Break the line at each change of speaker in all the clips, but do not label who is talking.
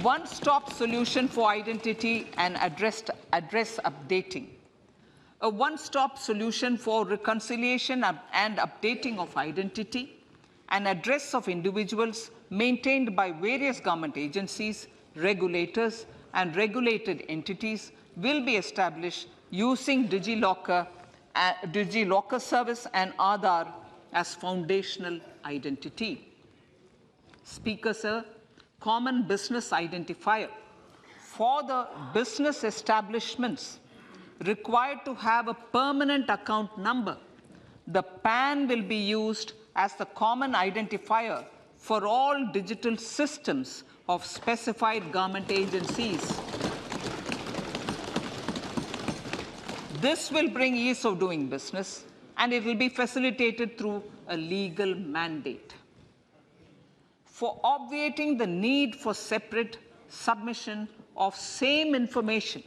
one-stop solution for identity and address updating, a one-stop solution for reconciliation and updating of identity and address of individuals maintained by various government agencies, regulators, and regulated entities will be established using DigiLocker service and Aadhaar as foundational identity. Speaker, sir, common business identifier for the business establishments required to have a permanent account number. The PAN will be used as the common identifier for all digital systems of specified government agencies. This will bring ease of doing business, and it will be facilitated through a legal mandate. For obviating the need for separate submission of same information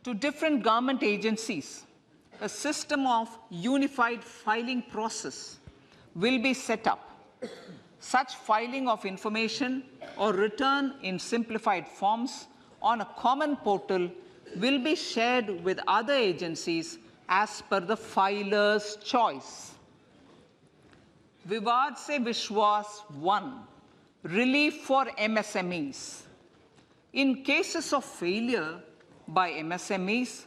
to different government agencies, a system of unified filing process will be set up. Such filing of information or return in simplified forms on a common portal will be shared with other agencies as per the filer's choice. Vivad Se Vishwas 1, relief for MSMEs. In cases of failure by MSMEs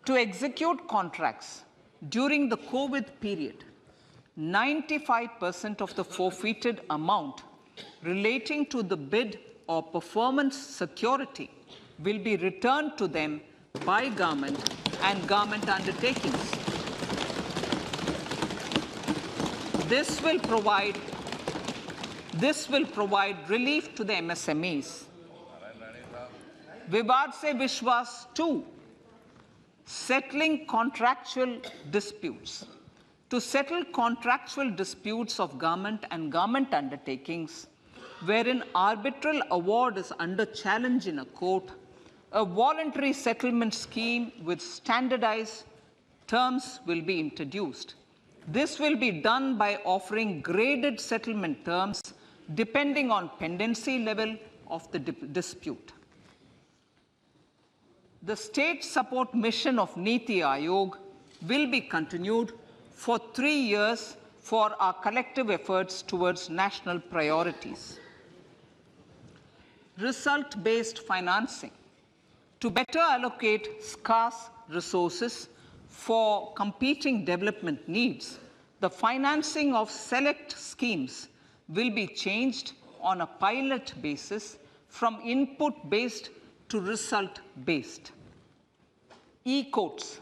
to execute contracts during the COVID period, 95% of the forfeited amount relating to the bid or performance security will be returned to them by government and government undertakings. This will provide relief to the MSMEs. Vivad Se Vishwas 2, settling contractual disputes. To settle contractual disputes of government and government undertakings, wherein arbitral award is under challenge in a court, a voluntary settlement scheme with standardized terms will be introduced. This will be done by offering graded settlement terms depending on pendency level of the dispute. The state support mission of Niti Aayog will be continued for 3 years for our collective efforts towards national priorities. Result-based financing. To better allocate scarce resources for competing development needs, the financing of select schemes will be changed on a pilot basis from input-based to result-based. E-courts.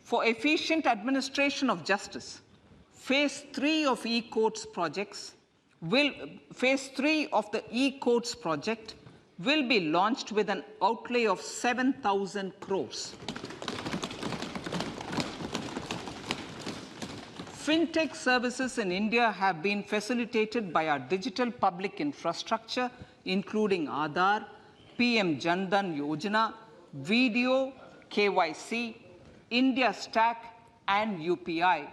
For efficient administration of justice, Phase 3 of e-courts project will be launched with an outlay of 7,000 crores. Fintech services in India have been facilitated by our digital public infrastructure, including Aadhaar, PM Jan Dhan Yojana, Video, KYC, India Stack, and UPI.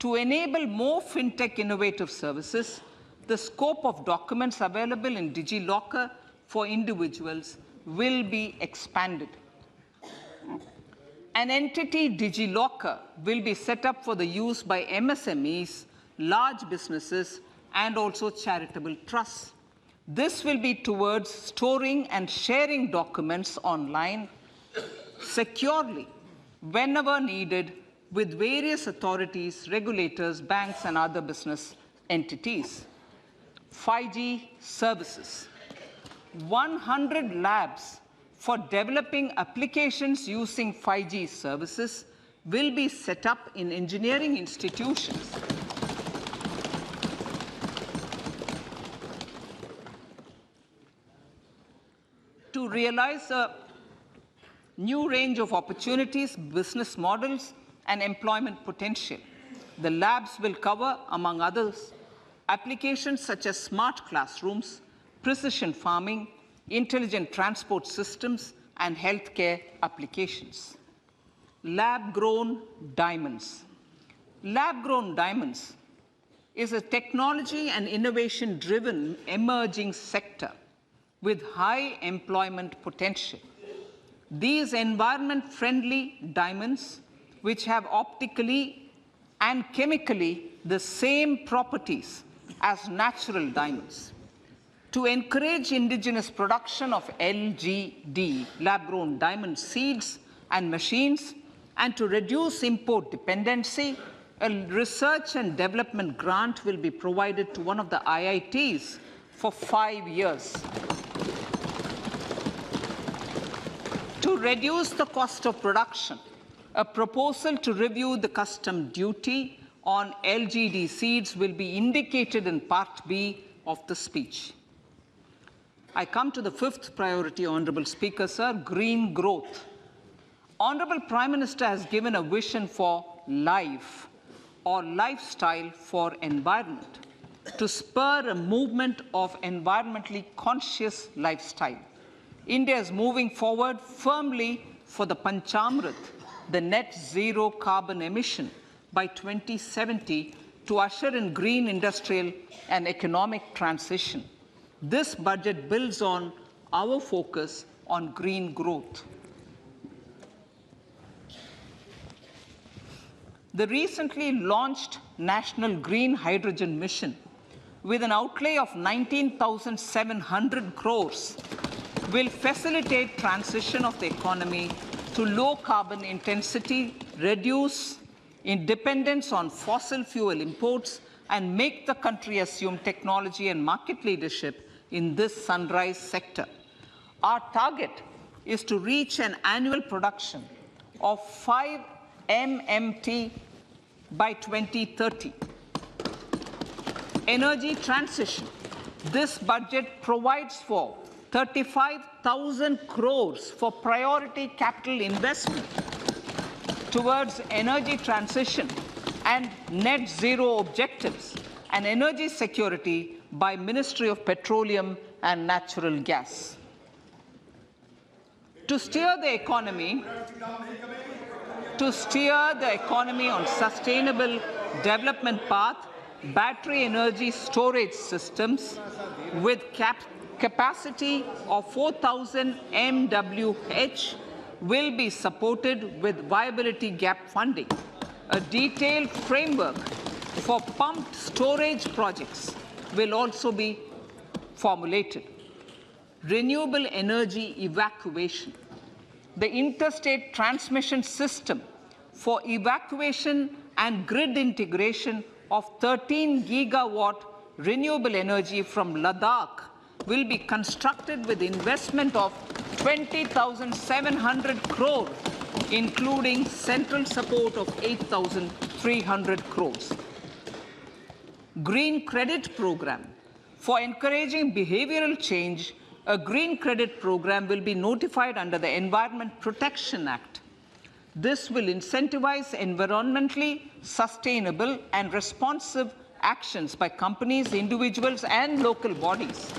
To enable more fintech innovative services, the scope of documents available in DigiLocker for individuals will be expanded. An entity, DigiLocker, will be set up for the use by MSMEs, large businesses, and also charitable trusts. This will be towards storing and sharing documents online securely whenever needed with various authorities, regulators, banks, and other business entities. 5G services. 100 labs for developing applications using 5G services will be set up in engineering institutions. To realize a new range of opportunities, business models, and employment potential. The labs will cover, among others, applications such as smart classrooms, precision farming, intelligent transport systems, and healthcare applications. Lab-grown diamonds. Lab-grown diamonds is a technology and innovation-driven emerging sector with high employment potential. These environment-friendly diamonds, which have optically and chemically the same properties as natural diamonds. To encourage indigenous production of LGD, lab-grown diamond seeds and machines, and to reduce import dependency, a research and development grant will be provided to one of the IITs for 5 years. To reduce the cost of production, a proposal to review the custom duty on LGD seeds will be indicated in Part B of the speech. I come to the fifth priority, Honorable Speaker, sir, green growth. Honorable Prime Minister has given a vision for life or lifestyle for environment to spur a movement of environmentally conscious lifestyle. India is moving forward firmly for the Panchamrit, the net zero carbon emission by 2070 to usher in green industrial and economic transition. This budget builds on our focus on green growth. The recently launched National Green Hydrogen Mission, with an outlay of 19,700 crores, will facilitate transition of the economy to low carbon intensity, reduce dependence on fossil fuel imports, and make the country assume technology and market leadership in this sunrise sector. Our target is to reach an annual production of 5 MMT by 2030. Energy transition. This budget provides for 35,000 crores for priority capital investment towards energy transition and net zero objectives and energy security by Ministry of Petroleum and Natural Gas. To steer the economy on sustainable development path, battery energy storage systems with capacity of 4,000 MWh will be supported with viability gap funding. A detailed framework for pumped storage projects will also be formulated. Renewable energy evacuation. The interstate transmission system for evacuation and grid integration of 13 gigawatt renewable energy from Ladakh will be constructed with investment of 20,700 crore, including central support of 8,300 crores. Green credit program. For encouraging behavioral change, a green credit program will be notified under the Environment Protection Act. This will incentivize environmentally sustainable and responsive actions by companies, individuals, and local bodies,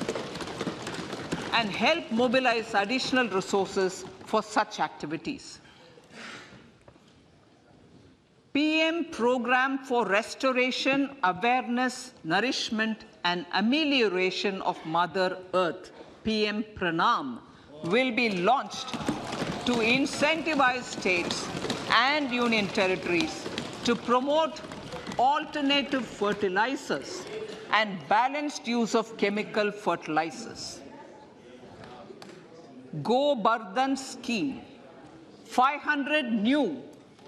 and help mobilize additional resources for such activities. PM Program for Restoration, Awareness, Nourishment, and Amelioration of Mother Earth, PM Pranam, will be launched to incentivize states and union territories to promote alternative fertilizers and balanced use of chemical fertilizers. Go Bardhan Scheme. 500 new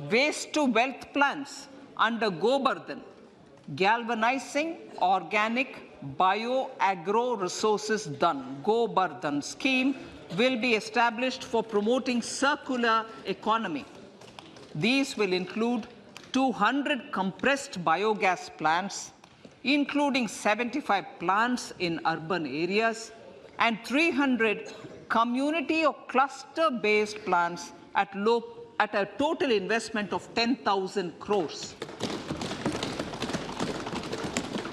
waste-to-wealth plants under Go Bardhan, galvanizing organic bio-agro resources done. Go Bardhan scheme will be established for promoting circular economy. These will include 200 compressed biogas plants, including 75 plants in urban areas, and 300 community or cluster-based plants at a total investment of 10,000 crores.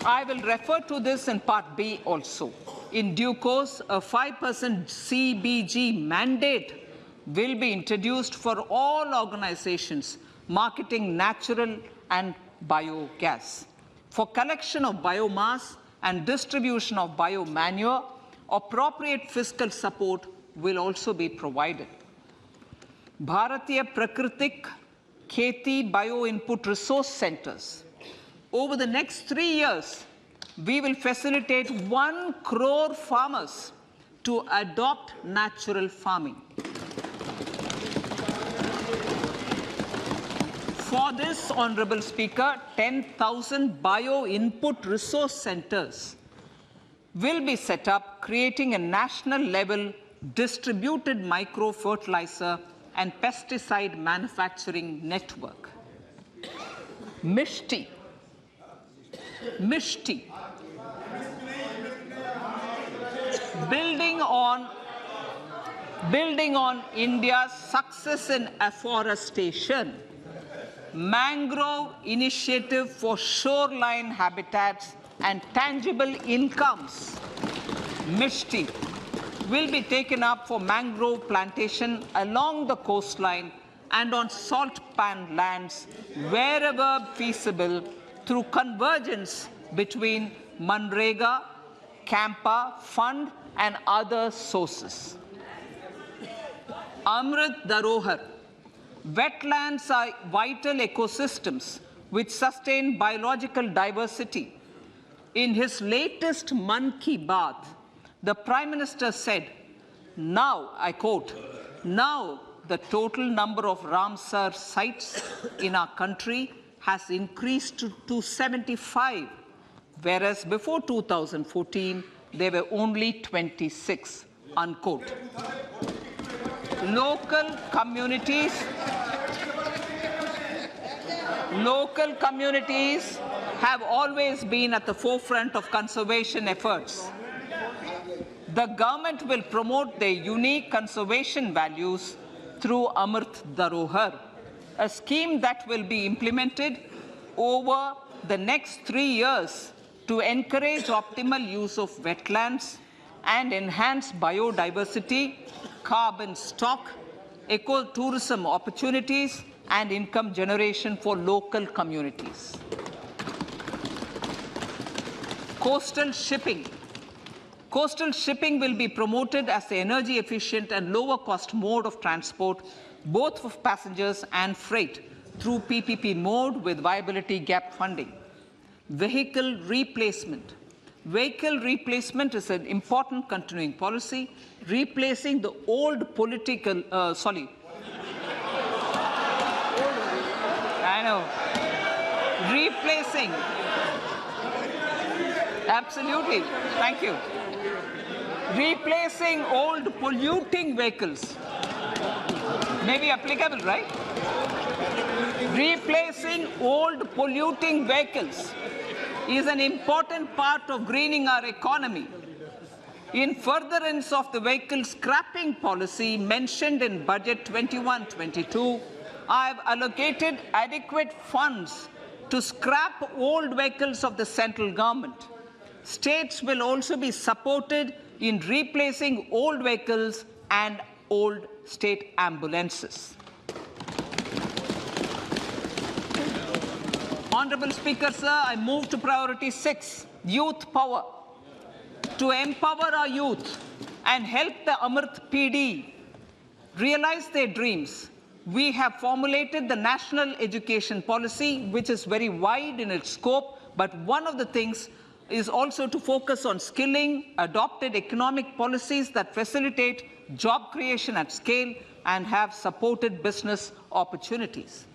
I will refer to this in Part B also. In due course, a 5% CBG mandate will be introduced for all organizations marketing natural and biogas. For collection of biomass and distribution of biomanure, appropriate fiscal support will also be provided. Bharatiya Prakritik Kheti Bio-Input Resource Centers. Over the next 3 years, we will facilitate 1 crore farmers to adopt natural farming. For this, Honorable Speaker, 10,000 bio-input resource centers will be set up, creating a national-level distributed micro-fertilizer and pesticide manufacturing network. Mishti. Building on India's success in afforestation, mangrove initiative for shoreline habitats and tangible incomes, Mishti, will be taken up for mangrove plantation along the coastline and on salt pan lands wherever feasible through convergence between Manrega, Campa, Fund and other sources. Amrit Dharohar. Wetlands are vital ecosystems which sustain biological diversity. In his latest Mann Ki Baat, the Prime Minister said, now, I quote, now the total number of Ramsar sites in our country has increased to 75, whereas before 2014, there were only 26, unquote. Local communities have always been at the forefront of conservation efforts. The government will promote their unique conservation values through Amrit Dharohar, a scheme that will be implemented over the next 3 years to encourage optimal use of wetlands and enhance biodiversity, carbon stock, ecotourism opportunities, and income generation for local communities. Coastal shipping. Coastal shipping will be promoted as the energy efficient and lower cost mode of transport, both for passengers and freight, through PPP mode with viability gap funding. Vehicle replacement. Vehicle replacement is an important continuing policy, replacing the old political, replacing, absolutely, thank you. Replacing old polluting vehicles. May be applicable, right? Replacing old polluting vehicles is an important part of greening our economy. In furtherance of the vehicle scrapping policy mentioned in Budget 21-22, I have allocated adequate funds to scrap old vehicles of the central government. States will also be supported in replacing old vehicles and old state ambulances. Honorable Speaker, sir, I move to priority 6, youth power. To empower our youth and help the Amrit PD realize their dreams, we have formulated the National Education Policy, which is very wide in its scope, but one of the things is also to focus on skilling, adopted economic policies that facilitate job creation at scale and have supported business opportunities.